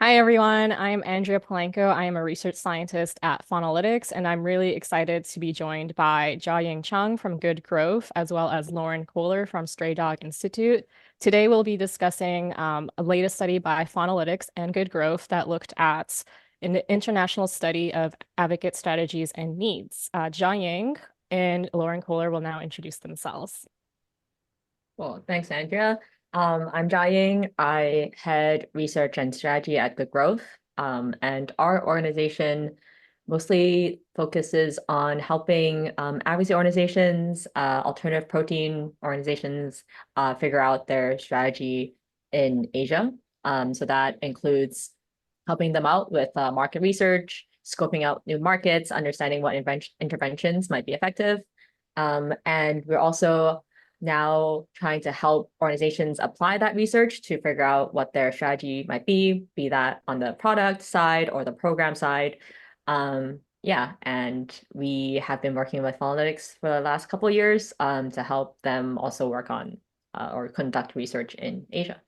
Hi, everyone. I'm Andrea Polanco. I am a research scientist at Faunalytics, and I'm really excited to be joined by Jah Ying Chung from Good Growth, as well as Lauren Kohler from Stray Dog Institute. Today, we'll be discussing a latest study by Faunalytics and Good Growth that looked at an international study of advocate strategies and needs. Jah Ying and Lauren Kohler will now introduce themselves. Well, thanks, Andrea. I'm Jah Ying. I head research and strategy at Good Growth. And our organization mostly focuses on helping advocacy organizations, alternative protein organizations figure out their strategy in Asia. So that includes helping them out with market research, scoping out new markets, understanding what interventions might be effective. And we're also now trying to help organizations apply that research to figure out what their strategy might be that on the product side or the program side. Yeah, and we have been working with Faunalytics for the last couple of years to help them also work on or conduct research in Asia.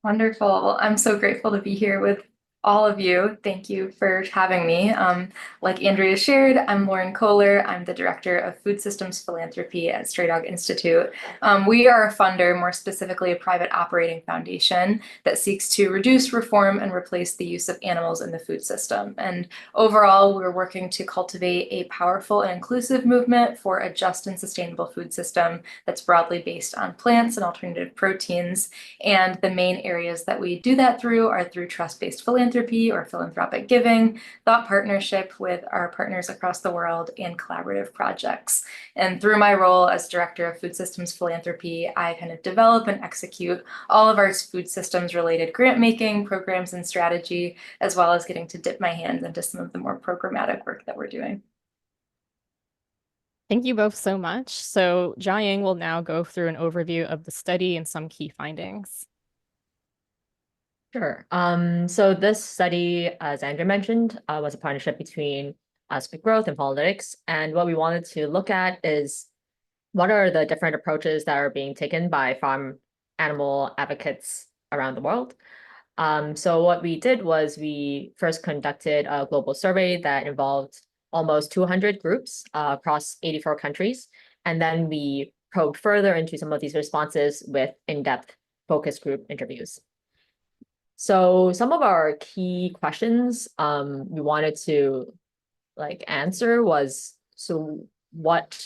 Wonderful. I'm so grateful to be here with all of you. Thank you for having me. Like Andrea shared, I'm Lauren Kohler. I'm the Director of Food Systems Philanthropy at Stray Dog Institute. We are a funder, more specifically a private operating foundation that seeks to reduce, reform, and replace the use of animals in the food system. And overall, we're working to cultivate a powerful and inclusive movement for a just and sustainable food system that's broadly based on plants and alternative proteins. And the main areas that we do that through are through trust-based philanthropy or philanthropic giving, thought partnership with our partners across the world, and collaborative projects. And through my role as Director of Food Systems Philanthropy, I kind of develop and execute all of our food systems related grant making, programs, and strategy, as well as getting to dip my hands into some of the more programmatic work that we're doing. Thank you both so much. So Jah Ying will now go through an overview of the study and some key findings. Sure. So this study, as Andrea mentioned, was a partnership between us, Good Growth, and Faunalytics. And what we wanted to look at is what are the different approaches that are being taken by farm animal advocates around the world. So what we did was we first conducted a global survey that involved almost 200 groups across 84 countries. And then we probed further into some of these responses with in-depth focus group interviews. So some of our key questions we wanted to answer was, so what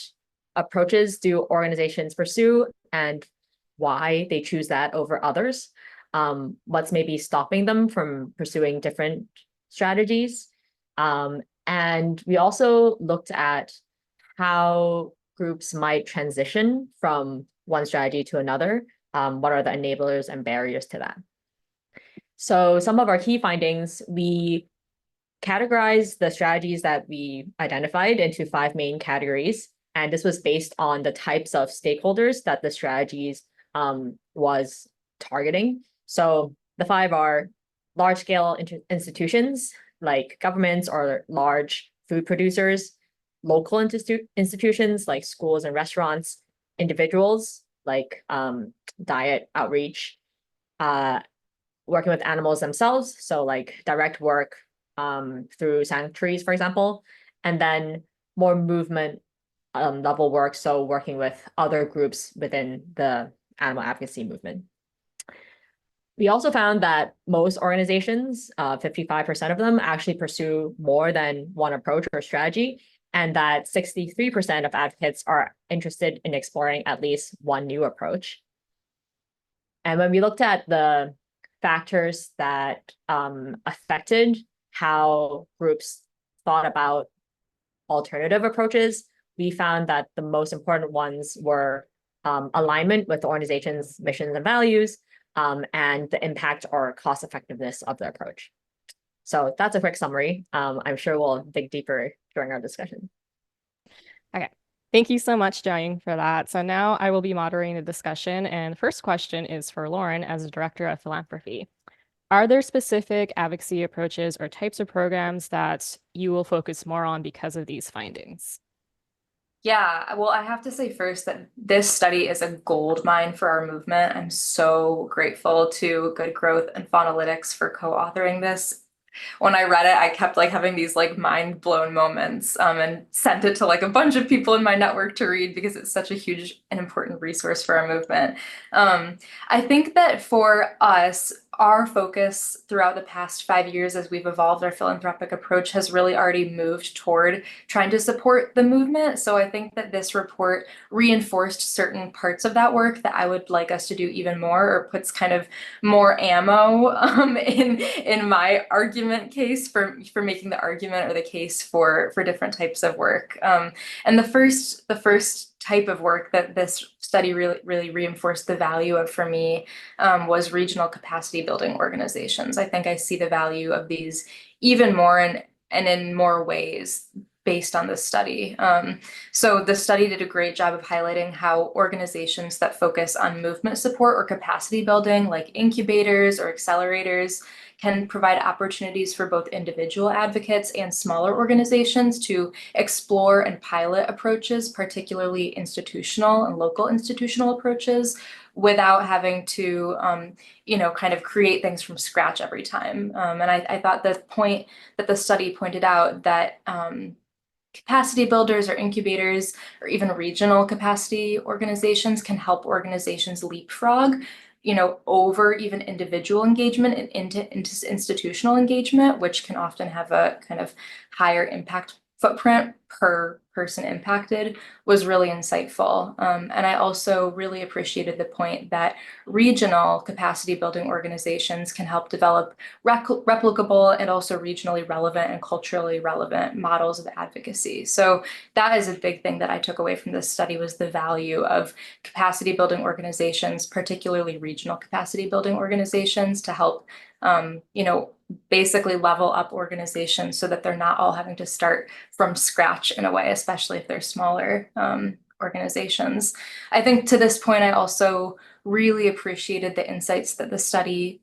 approaches do organizations pursue and why they choose that over others? What's maybe stopping them from pursuing different strategies? And we also looked at how groups might transition from one strategy to another. What are the enablers and barriers to that? So some of our key findings, we categorized the strategies that we identified into 5 main categories. And this was based on the types of stakeholders that the strategies was targeting. So the 5 are large-scale institutions like governments or large food producers, local institutions like schools and restaurants, individuals like diet outreach, working with animals themselves, so like direct work through sanctuaries, for example, and then more movement level work, so working with other groups within the animal advocacy movement. We also found that most organizations, 55% of them, actually pursue more than one approach or strategy, and that 63% of advocates are interested in exploring at least one new approach. And when we looked at the factors that affected how groups thought about alternative approaches, we found that the most important ones were alignment with the organization's missions and values, and the impact or cost effectiveness of the approach. So that's a quick summary. I'm sure we'll dig deeper during our discussion. Okay. Thank you so much, Jah Ying, for that. So now I will be moderating the discussion. And the first question is for Lauren as a Director of Philanthropy. Are there specific advocacy approaches or types of programs that you will focus more on because of these findings? Yeah, well, I have to say first that this study is a gold mine for our movement. I'm so grateful to Good Growth and Faunalytics for co-authoring this. When I read it, I kept like having these like mind blown moments, and sent it to like a bunch of people in my network to read because it's such a huge and important resource for our movement. I think that for us, our focus throughout the past 5 years as we've evolved our philanthropic approach has really already moved toward trying to support the movement. So I think that this report reinforced certain parts of that work that I would like us to do even more, or puts kind of more ammo in my argument case for making the argument or the case for different types of work. And the first type of work that this study really reinforced the value of for me, was regional capacity building organizations. I think I see the value of these even more and in more ways based on this study. So the study did a great job of highlighting how organizations that focus on movement support or capacity building, like incubators or accelerators, can provide opportunities for both individual advocates and smaller organizations to explore and pilot approaches, particularly institutional and local institutional approaches, without having to, kind of create things from scratch every time. And I thought the point that the study pointed out that capacity builders or incubators or even regional capacity organizations can help organizations leapfrog, over even individual engagement and into institutional engagement, which can often have a kind of higher impact footprint per person impacted, was really insightful. And I also really appreciated the point that regional capacity building organizations can help develop replicable and also regionally relevant and culturally relevant models of advocacy. So that is a big thing that I took away from this study, was the value of capacity building organizations, particularly regional capacity building organizations, to help basically level up organizations so that they're not all having to start from scratch in a way, especially if they're smaller organizations. I think to this point, I also really appreciated the insights that the study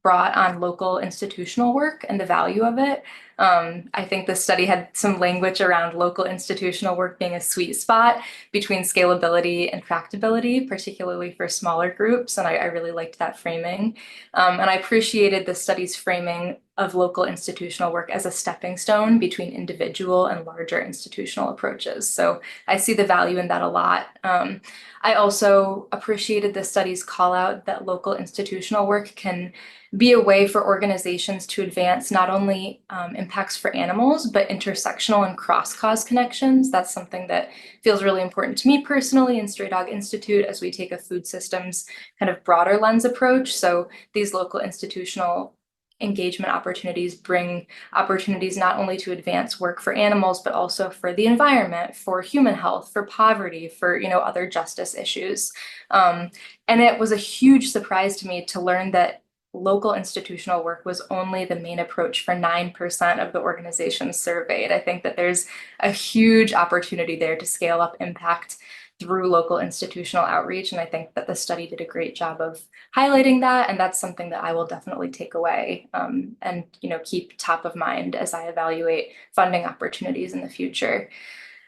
brought on local institutional work and the value of it. I think the study had some language around local institutional work being a sweet spot between scalability and tractability, particularly for smaller groups. And I really liked that framing. And I appreciated the study's framing of local institutional work as a stepping stone between individual and larger institutional approaches. So I see the value in that a lot. I also appreciated the study's call out that local institutional work can be a way for organizations to advance not only impacts for animals, but intersectional and cross-cause connections. That's something that feels really important to me personally in Stray Dog Institute as we take a food systems kind of broader lens approach. So these local institutional engagement opportunities bring opportunities not only to advance work for animals, but also for the environment, for human health, for poverty, for other justice issues. And it was a huge surprise to me to learn that local institutional work was only the main approach for 9% of the organizations surveyed. I think that there's a huge opportunity there to scale up impact through local institutional outreach. And I think that the study did a great job of highlighting that. And that's something that I will definitely take away, and keep top of mind as I evaluate funding opportunities in the future.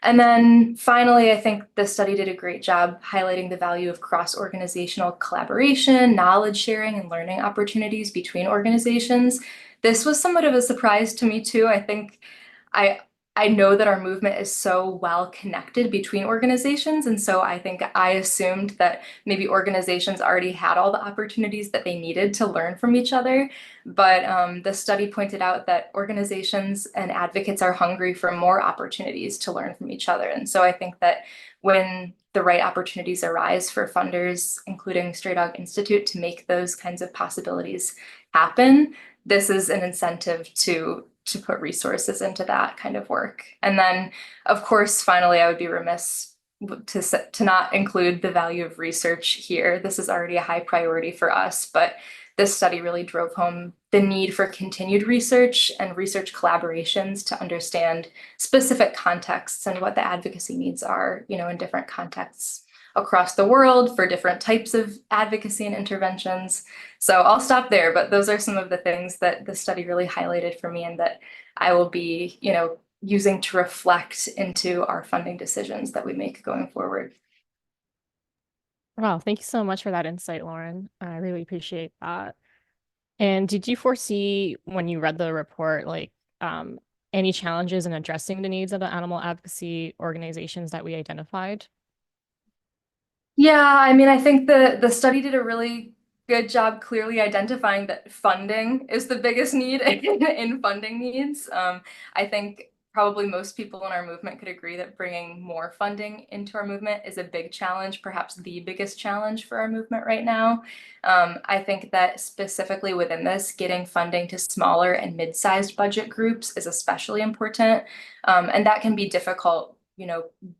And then finally, I think the study did a great job highlighting the value of cross-organizational collaboration, knowledge sharing, and learning opportunities between organizations. This was somewhat of a surprise to me too. I think I know that our movement is so well connected between organizations. And so I think I assumed that maybe organizations already had all the opportunities that they needed to learn from each other. But the study pointed out that organizations and advocates are hungry for more opportunities to learn from each other. And so I think that when the right opportunities arise for funders, including Stray Dog Institute, to make those kinds of possibilities happen, this is an incentive to put resources into that kind of work. And then, of course, finally, I would be remiss to not include the value of research here. This is already a high priority for us, but this study really drove home the need for continued research and research collaborations to understand specific contexts and what the advocacy needs are, in different contexts across the world for different types of advocacy and interventions. So I'll stop there, but those are some of the things that the study really highlighted for me and that I will be, using to reflect into our funding decisions that we make going forward. Wow, thank you so much for that insight, Lauren. I really appreciate that. And did you foresee when you read the report, like any challenges in addressing the needs of the animal advocacy organizations that we identified? Yeah, I mean, I think the study did a really good job clearly identifying that funding is the biggest need in funding needs. I think probably most people in our movement could agree that bringing more funding into our movement is a big challenge, perhaps the biggest challenge for our movement right now. I think that specifically within this, getting funding to smaller and mid-sized budget groups is especially important. And that can be difficult,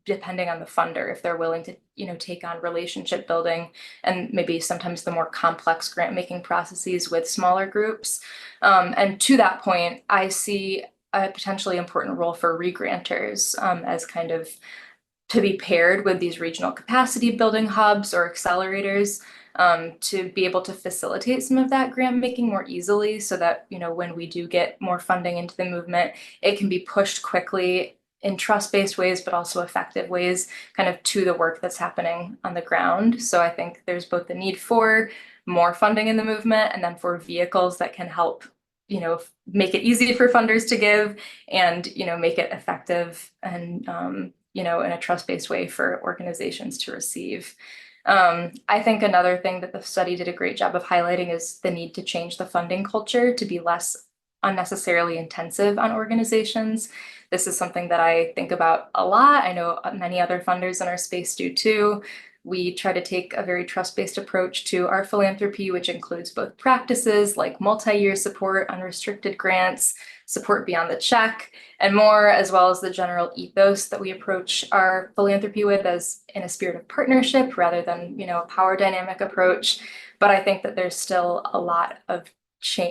depending on the funder, if they're willing to, take on relationship building and maybe sometimes the more complex grant making processes with smaller groups. And to that point, I see a potentially important role for regranters as kind of to be paired with these regional capacity building hubs or accelerators to be able to facilitate some of that grant making more easily so that, when we do get more funding into the movement, it can be pushed quickly in trust-based ways, but also effective ways kind of to the work that's happening on the ground. So I think there's both the need for more funding in the movement and then for vehicles that can help, make it easy for funders to give and, make it effective and, in a trust-based way for organizations to receive. I think another thing that the study did a great job of highlighting is the need to change the funding culture to be less unnecessarily intensive on organizations. This is something that I think about a lot. I know many other funders in our space do too. We try to take a very trust-based approach to our philanthropy, which includes both practices like multi-year support, unrestricted grants, support beyond the check, and more, as well as the general ethos that we approach our philanthropy with as in a spirit of partnership rather than, a power dynamic approach. But I think that there's still a lot of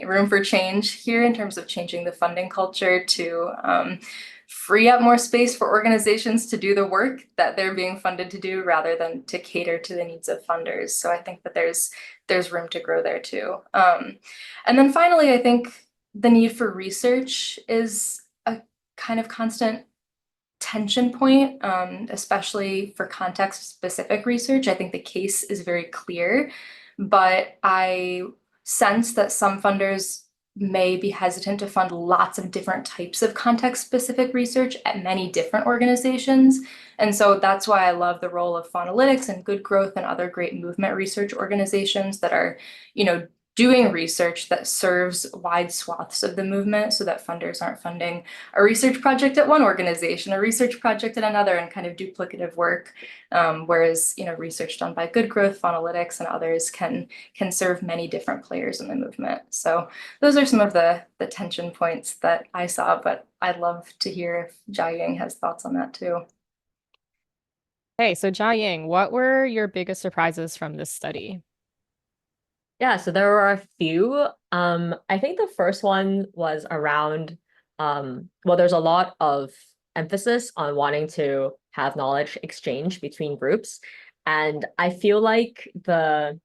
room for change here in terms of changing the funding culture to free up more space for organizations to do the work that they're being funded to do rather than to cater to the needs of funders. So I think that there's room to grow there too. And then finally, I think the need for research is a kind of constant tension point, especially for context-specific research. I think the case is very clear, but I sense that some funders may be hesitant to fund lots of different types of context-specific research at many different organizations. And so that's why I love the role of Faunalytics and Good Growth and other great movement research organizations that are, doing research that serves wide swaths of the movement so that funders aren't funding a research project at one organization, a research project at another, and kind of duplicative work. Whereas, research done by Good Growth, Faunalytics, and others can serve many different players in the movement. So those are some of the tension points that I saw, but I'd love to hear if Jah Ying has thoughts on that too. Hey, so Jah Ying, what were your biggest surprises from this study? Yeah, so there were a few. I think the first one was around, well, there's a lot of emphasis on wanting to have knowledge exchange between groups. And I feel like the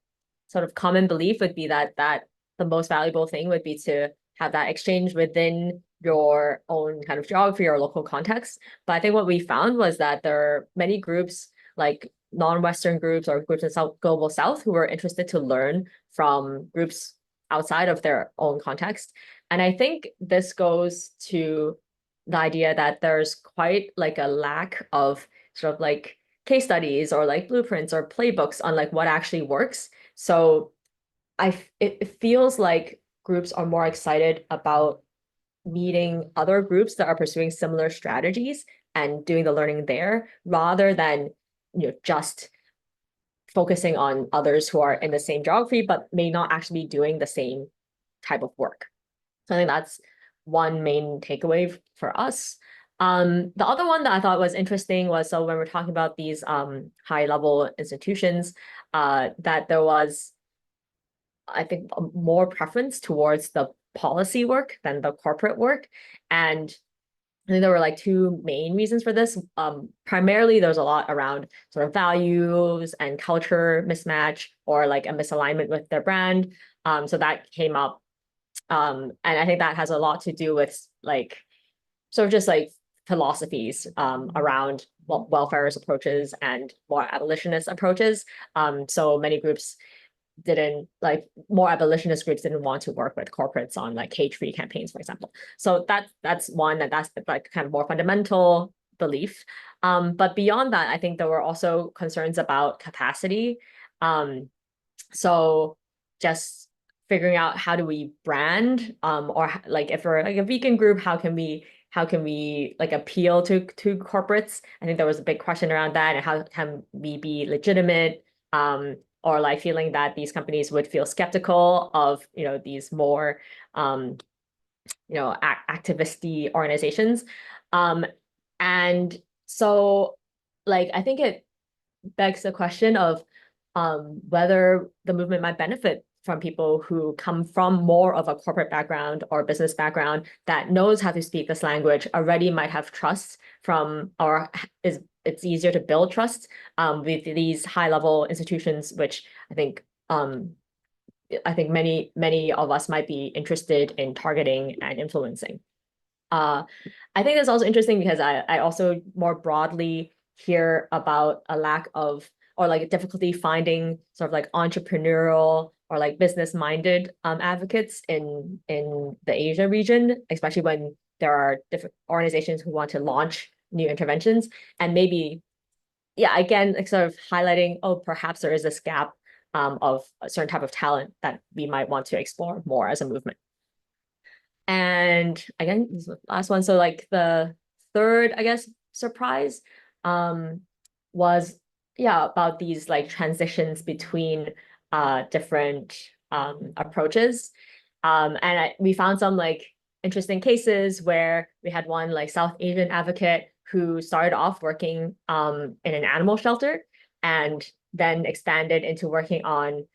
sort of common belief would be that the most valuable thing would be to have that exchange within your own kind of geography or local context. But I think what we found was that there are many groups like non-Western groups or groups in Global South who were interested to learn from groups outside of their own context. And I think this goes to the idea that there's quite like a lack of sort of like case studies or like blueprints or playbooks on like what actually works. So it feels like groups are more excited about meeting other groups that are pursuing similar strategies and doing the learning there rather than just focusing on others who are in the same geography but may not actually be doing the same type of work. So I think that's one main takeaway for us. The other one that I thought was interesting was, so when we're talking about these high level institutions, that there was, I think, more preference towards the policy work than the corporate work. And I think there were like two main reasons for this. Primarily, there's a lot around sort of values and culture mismatch or like a misalignment with their brand. So that came up. And I think that has a lot to do with like sort of just like philosophies around welfareist approaches and more abolitionist approaches. So many groups didn't like more abolitionist groups didn't want to work with corporates on like cage-free campaigns, for example. So that's one, and that's like kind of more fundamental belief. But beyond that, I think there were also concerns about capacity. So just figuring out how do we brand, or like if we're like a vegan group, how can we like appeal to corporates? I think there was a big question around that, and how can we be legitimate, or like feeling that these companies would feel skeptical of, these more, activist-y organizations. And so like, I think it begs the question of whether the movement might benefit from people who come from more of a corporate background or business background that knows how to speak this language, already might have trust from, or it's easier to build trust with these high-level institutions, which I think many of us might be interested in targeting and influencing. I think it's also interesting because I also more broadly hear about a lack of, or like difficulty finding sort of like entrepreneurial or like business-minded advocates in the Asia region, especially when there are different organizations who want to launch new interventions. And maybe, yeah, again, like sort of highlighting, oh, perhaps there is this gap of a certain type of talent that we might want to explore more as a movement. And again, this is the last one. So like the third, I guess, surprise was, yeah, about these like transitions between different approaches. And we found some like interesting cases where we had one like South Asian advocate who started off working in an animal shelter and then expanded into working on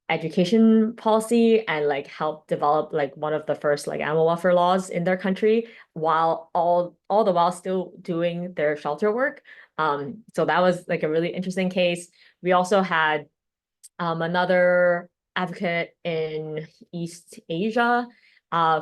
education policy and like help develop like one of the first like animal welfare laws in their country, while all the while still doing their shelter work. So that was like a really interesting case. We also had another advocate in East Asia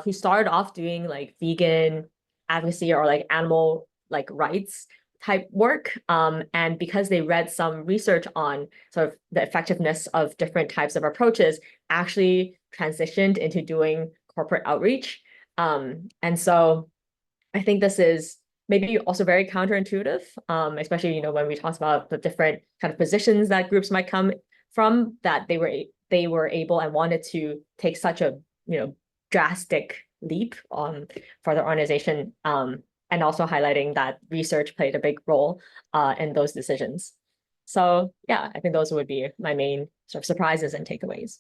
who started off doing like vegan advocacy or like animal like rights type work. And because they read some research on sort of the effectiveness of different types of approaches, actually transitioned into doing corporate outreach. And so I think this is maybe also very counterintuitive, especially, when we talk about the different kind of positions that groups might come from, that they were able and wanted to take such a, drastic leap for their organization, and also highlighting that research played a big role in those decisions. So yeah, I think those would be my main sort of surprises and takeaways.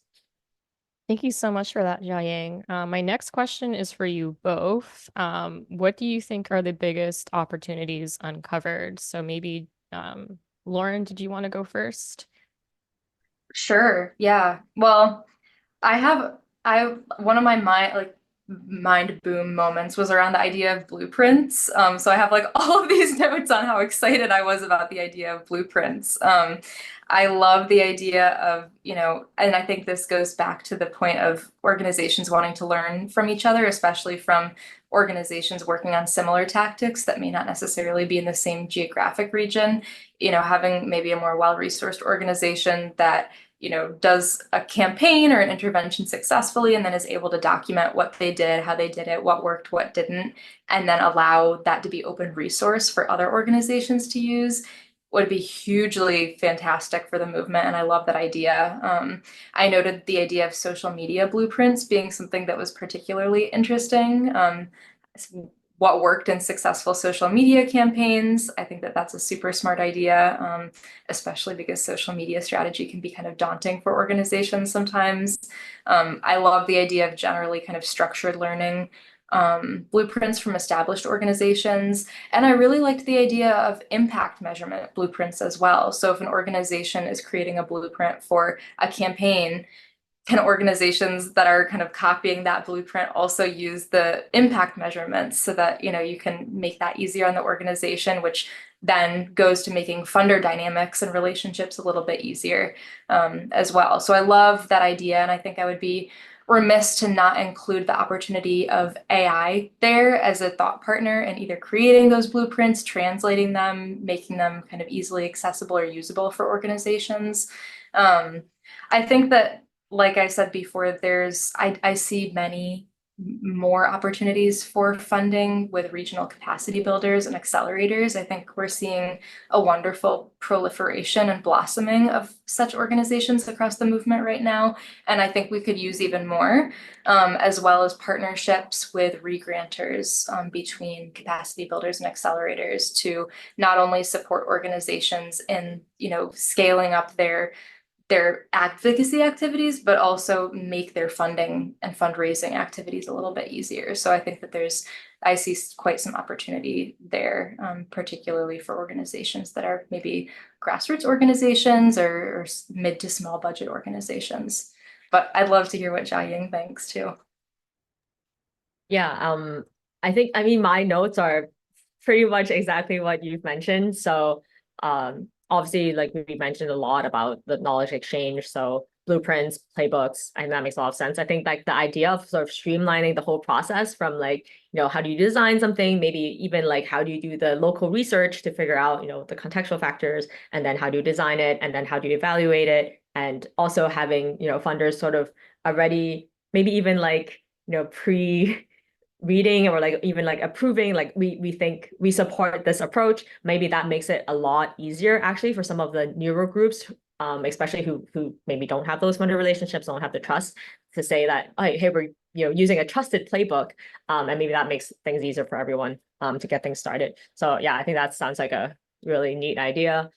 Thank you so much for that, Jah Ying. My next question is for you both. What do you think are the biggest opportunities uncovered? So maybe, Lauren, did you want to go first? Sure. Yeah. Well, I one of my mind boom moments was around the idea of blueprints. So I have like all of these notes on how excited I was about the idea of blueprints. I love the idea of, and I think this goes back to the point of organizations wanting to learn from each other, especially from organizations working on similar tactics that may not necessarily be in the same geographic region. Having maybe a more well-resourced organization that does a campaign or an intervention successfully and then is able to document what they did, how they did it, what worked, what didn't, and then allow that to be open resource for other organizations to use would be hugely fantastic for the movement. And I love that idea. I noted the idea of social media blueprints being something that was particularly interesting. What worked in successful social media campaigns. I think that that's a super smart idea, especially because social media strategy can be kind of daunting for organizations sometimes. I love the idea of generally kind of structured learning blueprints from established organizations. And I really liked the idea of impact measurement blueprints as well. So if an organization is creating a blueprint for a campaign, can organizations that are kind of copying that blueprint also use the impact measurements so that you can make that easier on the organization, which then goes to making funder dynamics and relationships a little bit easier as well. So I love that idea, and I think I would be remiss to not include the opportunity of AI there as a thought partner in either creating those blueprints, translating them, making them kind of easily accessible or usable for organizations. I think that, like I said before, I see many more opportunities for funding with regional capacity builders and accelerators. I think we're seeing a wonderful proliferation and blossoming of such organizations across the movement right now. And I think we could use even more, as well as partnerships with regranters between capacity builders and accelerators to not only support organizations in, scaling up their advocacy activities, but also make their funding and fundraising activities a little bit easier. So I think that I see quite some opportunity there, particularly for organizations that are maybe grassroots organizations or mid to small budget organizations. But I'd love to hear what Jah Ying thinks too. Yeah, I mean, my notes are pretty much exactly what you've mentioned. So obviously, like we mentioned a lot about the knowledge exchange. So blueprints, playbooks, I think that makes a lot of sense. I think like the idea of sort of streamlining the whole process from like, how do you design something, maybe even like how do you do the local research to figure out, the contextual factors, and then how do you design it, and then how do you evaluate it, and also having, funders sort of already maybe even like, pre reading or like even like approving, like we think we support this approach. Maybe that makes it a lot easier actually for some of the newer groups, especially who maybe don't have those funder relationships, don't have the trust to say that, oh, hey, we're using a trusted playbook, and maybe that makes things easier for everyone to get things started. So yeah, I think that sounds like a really neat idea.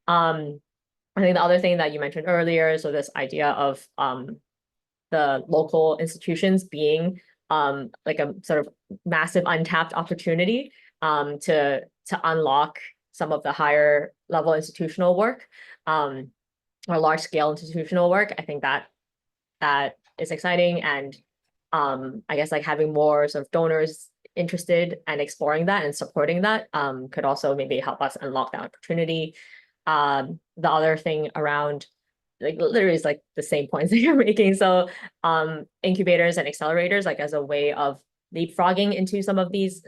I think the other thing that you mentioned earlier, so this idea of the local institutions being like a sort of massive untapped opportunity to unlock some of the higher level institutional work or large scale institutional work. I think that is exciting, and I guess like having more sort of donors interested and exploring that and supporting that could also maybe help us unlock that opportunity. The other thing around like literally is like the same points that you're making. So incubators and accelerators, like as a way of leapfrogging into some of these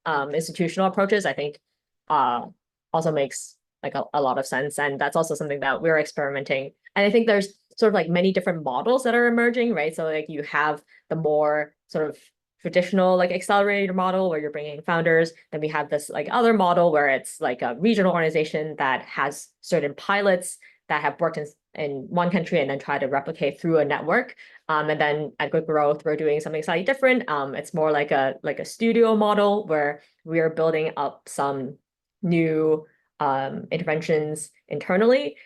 institutional approaches, I think also makes like a lot of sense. And that's also something that we're experimenting. And I think there's sort of like many different models that are emerging, right? So like you have the more sort of traditional like accelerator model where you're bringing founders. Then we have this like other model where it's like a regional organization that has certain pilots that have worked in one country and then try to replicate through a network. And then at Good Growth, we're doing something slightly different. It's more like a studio model where we are building up some new interventions internally,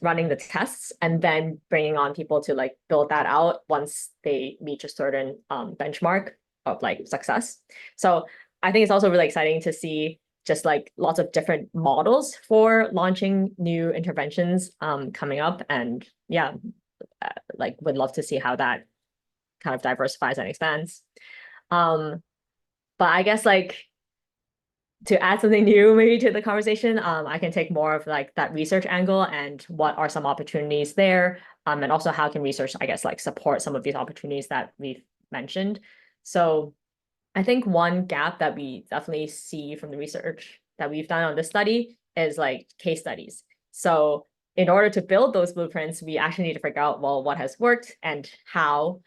running the tests, and then bringing on people to like build that out once they reach a certain benchmark of like success. So I think it's also really exciting to see just like lots of different models for launching new interventions coming up. And yeah, like would love to see how that kind of diversifies and expands. But I guess like to add something new maybe to the conversation, I can take more of like that research angle and what are some opportunities there, and also how can research, I guess, like support some of these opportunities that we've mentioned. So I think one gap that we definitely see from the research that we've done on this study is like case studies. So in order to build those blueprints, we actually need to figure out, well, what has worked and how.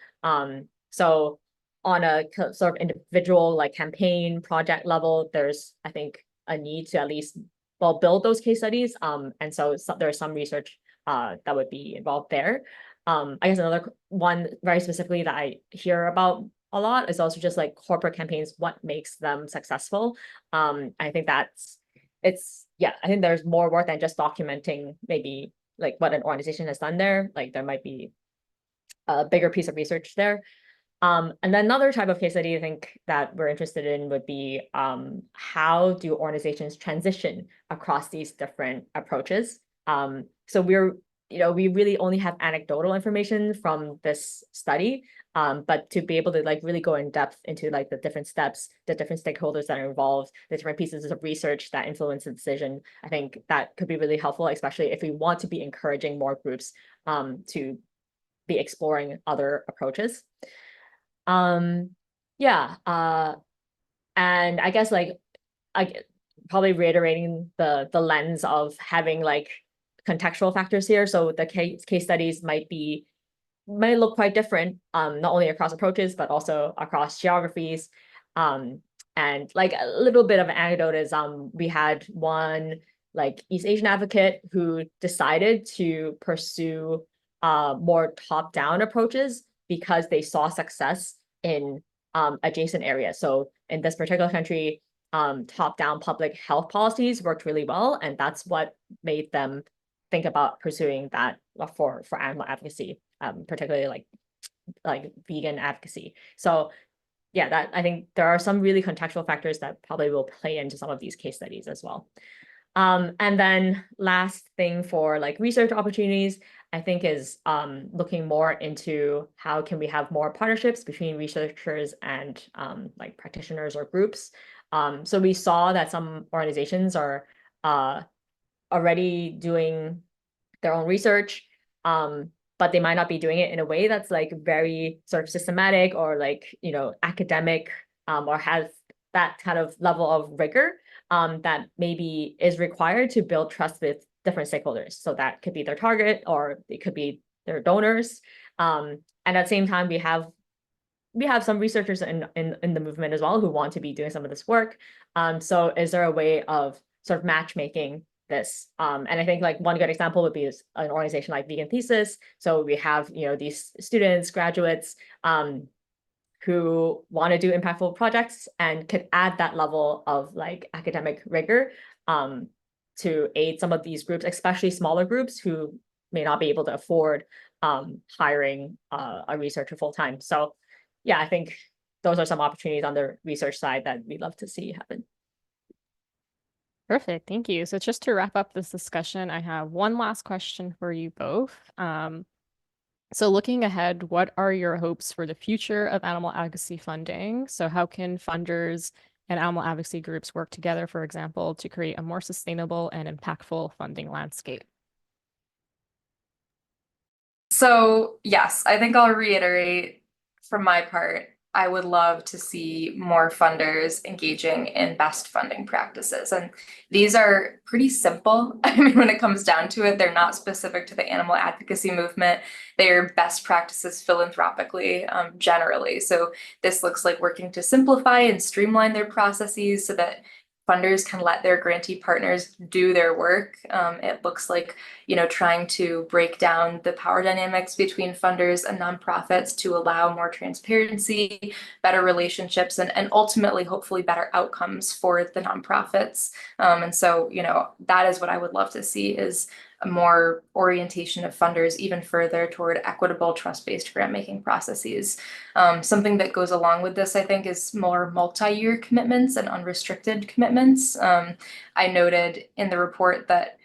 So on a sort of individual like campaign project level, there's, I think, a need to at least, well, build those case studies. And so there's some research that would be involved there. I guess another one very specifically that I hear about a lot is also just like corporate campaigns, what makes them successful. I think I think there's more work than just documenting maybe like what an organization has done there. Like there might be a bigger piece of research there. And then another type of case study I think that we're interested in would be how do organizations transition across these different approaches? So we really only have anecdotal information from this study, but to be able to like really go in depth into like the different steps, the different stakeholders that are involved, the different pieces of research that influence the decision, I think that could be really helpful, especially if we want to be encouraging more groups to be exploring other approaches. And I guess like probably reiterating the lens of having like contextual factors here. So the case studies might look quite different, not only across approaches, but also across geographies. And like a little bit of an anecdote is we had one like East Asian advocate who decided to pursue more top-down approaches because they saw success in adjacent areas. So in this particular country, top-down public health policies worked really well, and that's what made them think about pursuing that for animal advocacy, particularly like vegan advocacy. So yeah, that I think there are some really contextual factors that probably will play into some of these case studies as well. And then last thing for like research opportunities, I think is looking more into how can we have more partnerships between researchers and like practitioners or groups. So we saw that some organizations are already doing their own research, but they might not be doing it in a way that's like very sort of systematic or like, you know, academic, or has that kind of level of rigor that maybe is required to build trust with different stakeholders. So that could be their target, or it could be their donors. And at the same time, we have some researchers in the movement as well who want to be doing some of this work. So is there a way of sort of matchmaking this? And I think like one good example would be an organization like Vegan Thesis. So we have, you know, these students, graduates, who want to do impactful projects and could add that level of like academic rigor to aid some of these groups, especially smaller groups who may not be able to afford hiring a researcher full time. So yeah, I think those are some opportunities on the research side that we'd love to see happen. Perfect. Thank you. So just to wrap up this discussion, I have one last question for you both. So looking ahead, what are your hopes for the future of animal advocacy funding? So how can funders and animal advocacy groups work together, for example, to create a more sustainable and impactful funding landscape? So yes, I think I'll reiterate from my part, I would love to see more funders engaging in best funding practices. And these are pretty simple. I mean, when it comes down to it, they're not specific to the animal advocacy movement. They are best practices philanthropically, generally. So this looks like working to simplify and streamline their processes so that funders can let their grantee partners do their work. It looks like, you know, trying to break down the power dynamics between funders and nonprofits to allow more transparency, better relationships, and ultimately, hopefully, better outcomes for the nonprofits. And so, you know, that is what I would love to see is a more orientation of funders even further toward equitable trust-based grant-making processes. Something that goes along with this, I think, is more multi-year commitments and unrestricted commitments. I noted in the report that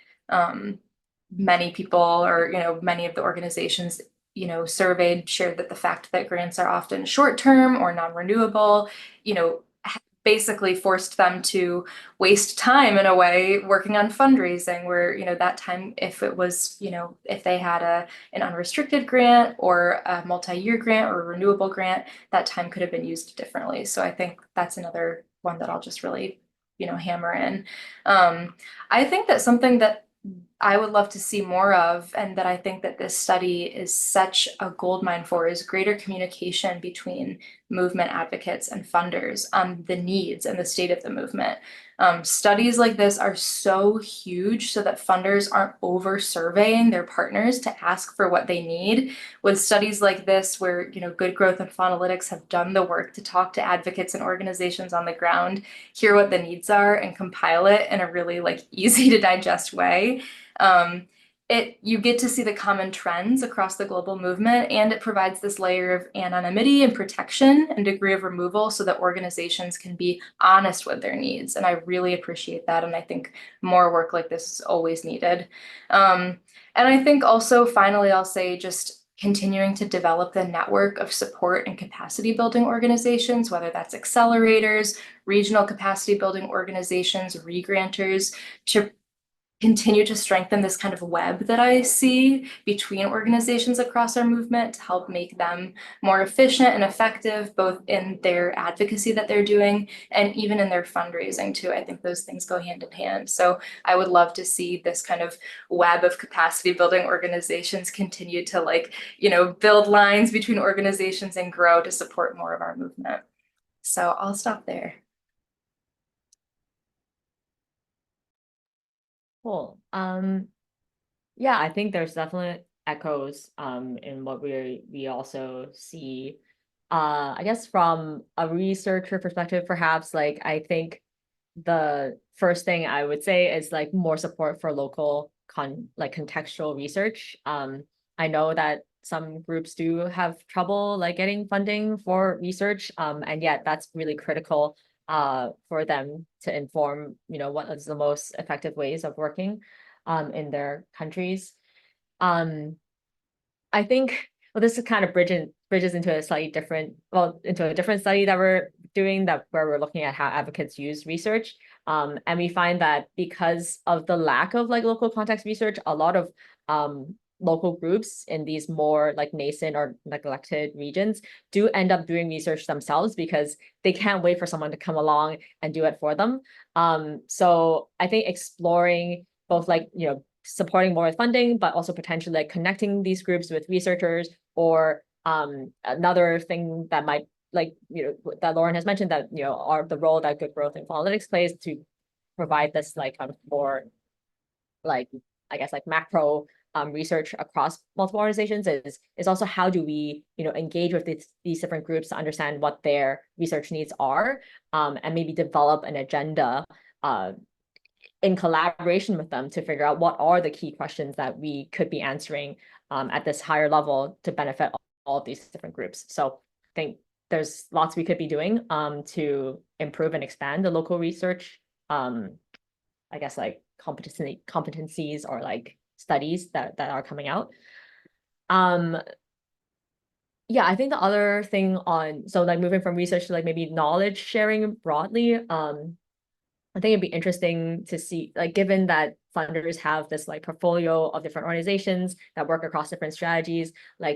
many people, or, you know, many of the organizations, you know, surveyed shared that the fact that grants are often short-term or non-renewable, you know, basically forced them to waste time in a way working on fundraising where, you know, that time, if it was, you know, if they had an unrestricted grant or a multi-year grant or a renewable grant, that time could have been used differently. So I think that's another one that I'll just really, you know, hammer in. I think that something that I would love to see more of, and that I think that this study is such a goldmine for, is greater communication between movement advocates and funders on the needs and the state of the movement. Studies like this are so huge so that funders aren't over surveying their partners to ask for what they need. With studies like this, where, you know, Good Growth and Faunalytics have done the work to talk to advocates and organizations on the ground, hear what the needs are, and compile it in a really like easy to digest way. You get to see the common trends across the global movement, and it provides this layer of anonymity and protection and degree of removal so that organizations can be honest with their needs. And I really appreciate that. And I think more work like this is always needed. And I think also, finally, I'll say just continuing to develop the network of support and capacity building organizations, whether that's accelerators, regional capacity building organizations, regranters, to continue to strengthen this kind of web that I see between organizations across our movement to help make them more efficient and effective, both in their advocacy that they're doing and even in their fundraising too. I think those things go hand in hand. So I would love to see this kind of web of capacity building organizations continue to build lines between organizations and grow to support more of our movement. So I'll stop there. Cool. Yeah, I think there's definitely echoes in what we also see. I guess from a researcher perspective, perhaps I think the first thing I would say is more support for local contextual research. I know that some groups do have trouble getting funding for research, and yet that's really critical for them to inform, what is the most effective ways of working in their countries. I think, well, this is kind of bridges into a slightly different, into a different study that we're doing where we're looking at how advocates use research. And we find that because of the lack of local context research, a lot of local groups in these more nascent or neglected regions do end up doing research themselves because they can't wait for someone to come along and do it for them. So I think exploring both supporting more with funding, but also potentially connecting these groups with researchers, or another thing that might that Lauren has mentioned, that are the role that Good Growth and Faunalytics plays to provide this kind of more I guess macro research across multiple organizations is also how do we engage with these different groups to understand what their research needs are, and maybe develop an agenda in collaboration with them to figure out what are the key questions that we could be answering at this higher level to benefit all of these different groups. So I think there's lots we could be doing to improve and expand the local research, I guess competencies or studies that are coming out. Yeah, I think the other thing moving from research to maybe knowledge sharing broadly, I think it'd be interesting to see, given that funders have this portfolio of different organizations that work across different strategies,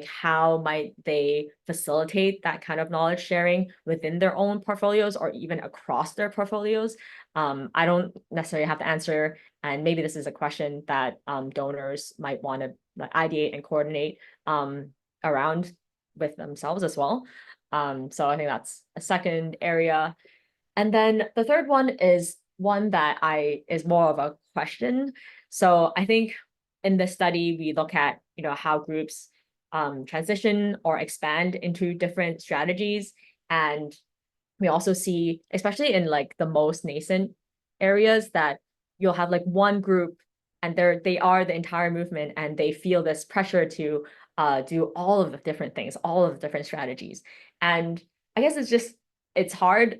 how might they facilitate that kind of knowledge sharing within their own portfolios or even across their portfolios? I don't necessarily have to answer, and maybe this is a question that donors might want to ideate and coordinate around with themselves as well. So I think that's a second area. And then the third one is one that is more of a question. So I think in this study, we look at, how groups transition or expand into different strategies. And we also see, especially in the most nascent areas, that you'll have one group and they are the entire movement, and they feel this pressure to do all of the different things, all of the different strategies. And I guess it's hard.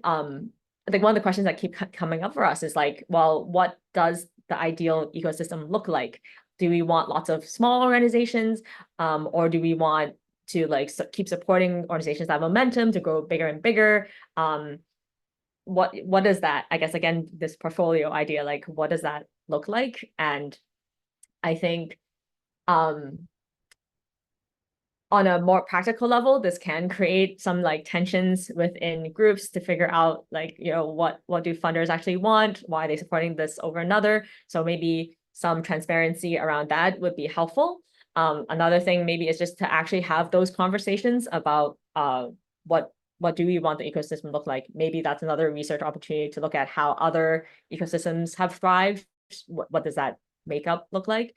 I think one of the questions that keep coming up for us is well, what does the ideal ecosystem look like? Do we want lots of small organizations, or do we want to keep supporting organizations that have momentum to grow bigger and bigger? What is that? I guess again, this portfolio idea, what does that look like? And I think on a more practical level, this can create some tensions within groups to figure out what do funders actually want? Why are they supporting this over another? So maybe some transparency around that would be helpful. Another thing maybe is just to actually have those conversations about what do we want the ecosystem to look like? Maybe that's another research opportunity to look at how other ecosystems have thrived. What does that makeup look like?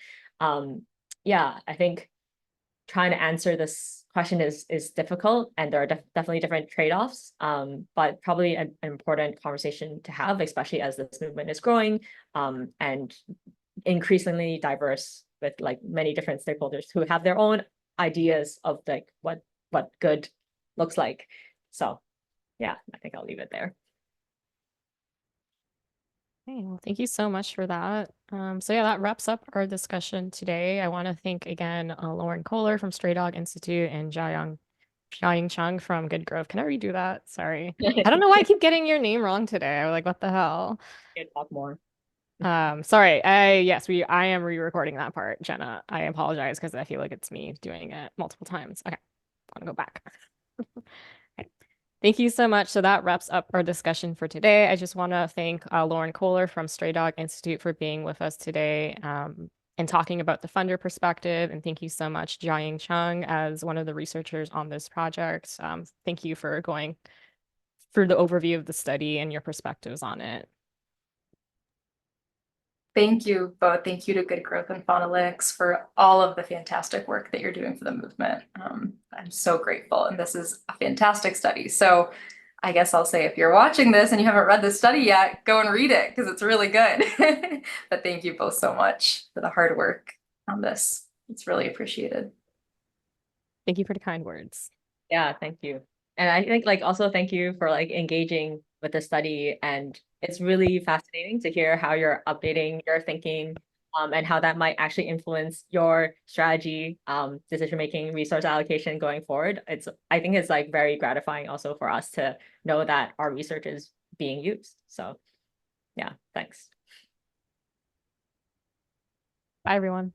Yeah, I think trying to answer this question is difficult, and there are definitely different trade-offs, but probably an important conversation to have, especially as this movement is growing and increasingly diverse with many different stakeholders who have their own ideas of what good looks like. So yeah, I think I'll leave it there. Okay, well, thank you so much for that. So yeah, that wraps up our discussion today. I want to thank again Lauren Kohler from Stray Dog Institute and Jah Ying Chung from Good Growth. Can I redo that? Sorry. I don't know why I keep getting your name wrong today. I was like, what the hell? Talk more. Sorry. Yes, I am re-recording that part, Jenna. I apologize because I feel like it's me doing it multiple times. Okay, I want to go back. Okay. Thank you so much. So that wraps up our discussion for today. I just want to thank Lauren Kohler from Stray Dog Institute for being with us today and talking about the funder perspective. And thank you so much, Jah Ying Chung, as one of the researchers on this project. Thank you for going through the overview of the study and your perspectives on it. Thank you both. Thank you to Good Growth and Faunalytics for all of the fantastic work that you're doing for the movement. I'm so grateful, and this is a fantastic study. So I guess I'll say if you're watching this and you haven't read the study yet, go and read it because it's really good. But thank you both so much for the hard work on this. It's really appreciated. Thank you for the kind words. Yeah, thank you. And I think like also thank you for like engaging with the study, and it's really fascinating to hear how you're updating your thinking and how that might actually influence your strategy, decision making, resource allocation going forward. I think it's like very gratifying also for us to know that our research is being used. So yeah, thanks. Bye, everyone.